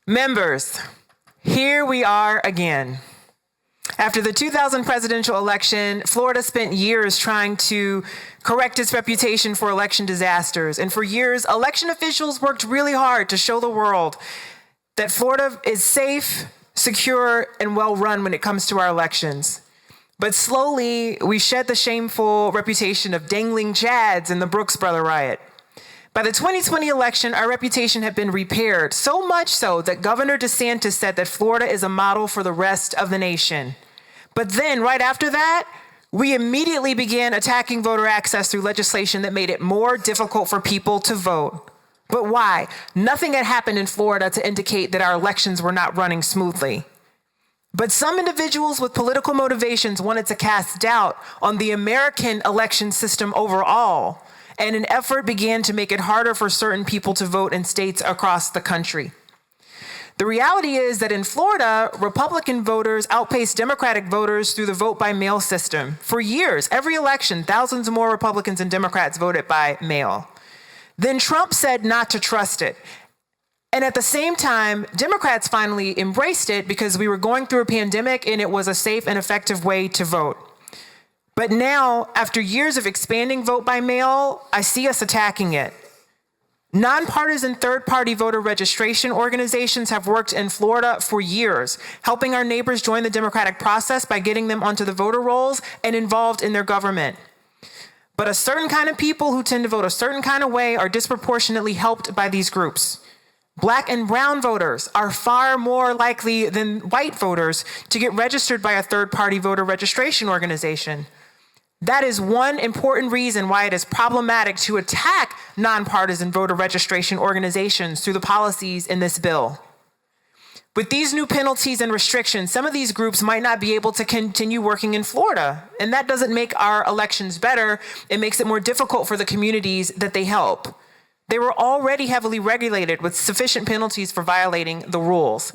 Members, here we are again. After the 2000 presidential election, Florida spent years trying to correct its reputation for election disasters. And for years, election officials worked really hard to show the world that Florida is safe, secure, and well-run when it comes to our elections. But slowly, we shed the shameful reputation of dangling chads in the Brooks Brother riot. By the 2020 election, our reputation had been repaired, so much so that Governor DeSantis said that Florida is a model for the rest of the nation. But then, right after that, we immediately began attacking voter access through legislation that made it more difficult for people to vote. But why? Nothing had happened in Florida to indicate that our elections were not running smoothly. But some individuals with political motivations wanted to cast doubt on the American election system overall, and an effort began to make it harder for certain people to vote in states across the country. The reality is that in Florida, Republican voters outpaced Democratic voters through the vote by mail system. For years, every election, thousands more Republicans and Democrats voted by mail. Then Trump said not to trust it. And at the same time, Democrats finally embraced it because we were going through a pandemic and it was a safe and effective way to vote. But now, after years of expanding vote by mail, I see us attacking it. Nonpartisan third-party voter registration organizations have worked in Florida for years, helping our neighbors join the democratic process by getting them onto the voter rolls and involved in their government. But a certain kind of people who tend to vote a certain kind of way are disproportionately helped by these groups. Black and brown voters are far more likely than white voters to get registered by a third-party voter registration organization. That is one important reason why it is problematic to attack nonpartisan voter registration organizations through the policies in this bill. With these new penalties and restrictions, some of these groups might not be able to continue working in Florida, and that doesn't make our elections better. It makes it more difficult for the communities that they help. They were already heavily regulated with sufficient penalties for violating the rules.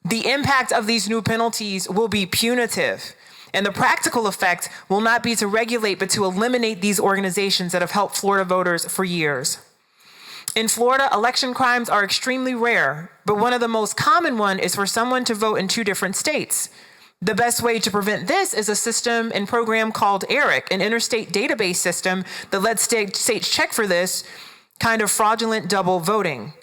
The impact of these new penalties will be punitive. And the practical effect will not be to regulate, but to eliminate these organizations that have helped Florida voters for years. In Florida, election crimes are extremely rare, but one of the most common one is for someone to vote in two different states. The best way to prevent this is a system and program called ERIC, an interstate database system that lets states check for this kind of fraudulent double voting.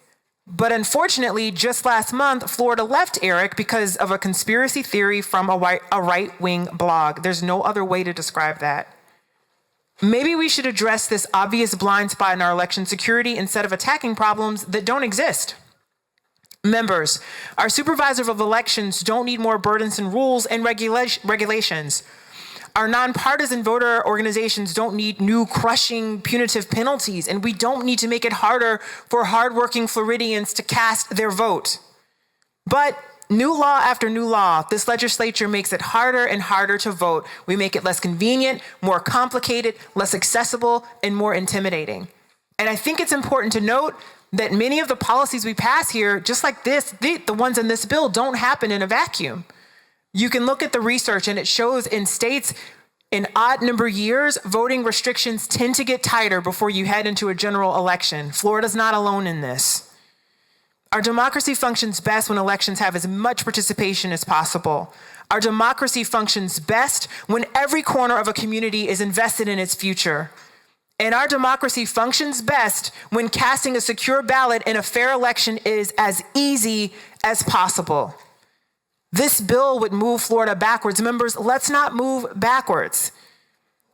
But unfortunately, just last month, Florida left ERIC because of a conspiracy theory from a right-wing blog. There's no other way to describe that. Maybe we should address this obvious blind spot in our election security instead of attacking problems that don't exist. Members, our supervisors of elections don't need more burdensome rules and regulations. Our nonpartisan voter organizations don't need new crushing punitive penalties, and we don't need to make it harder for hardworking Floridians to cast their vote. But new law after new law, this legislature makes it harder and harder to vote. We make it less convenient, more complicated, less accessible, and more intimidating. And I think it's important to note that many of the policies we pass here, just like this, the ones in this bill, don't happen in a vacuum. You can look at the research and it shows in states in odd number years, voting restrictions tend to get tighter before you head into a general election. Florida's not alone in this. Our democracy functions best when elections have as much participation as possible. Our democracy functions best when every corner of a community is invested in its future. And our democracy functions best when casting a secure ballot in a fair election is as easy as possible. This bill would move Florida backwards. Members, let's not move backwards.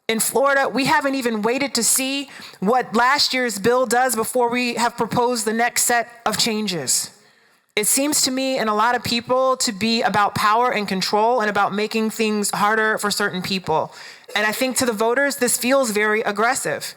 In Florida, we haven't even waited to see what last year's bill does before we have proposed the next set of changes. It seems to me and a lot of people to be about power and control and about making things harder for certain people. And I think to the voters, this feels very aggressive.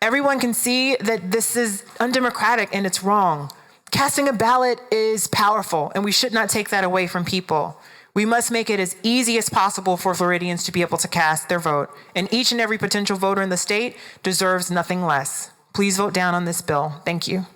Everyone can see that this is undemocratic and it's wrong. Casting a ballot is powerful, and we should not take that away from people. We must make it as easy as possible for Floridians to be able to cast their vote, and each and every potential voter in the state deserves nothing less. Please vote down on this bill. Thank you.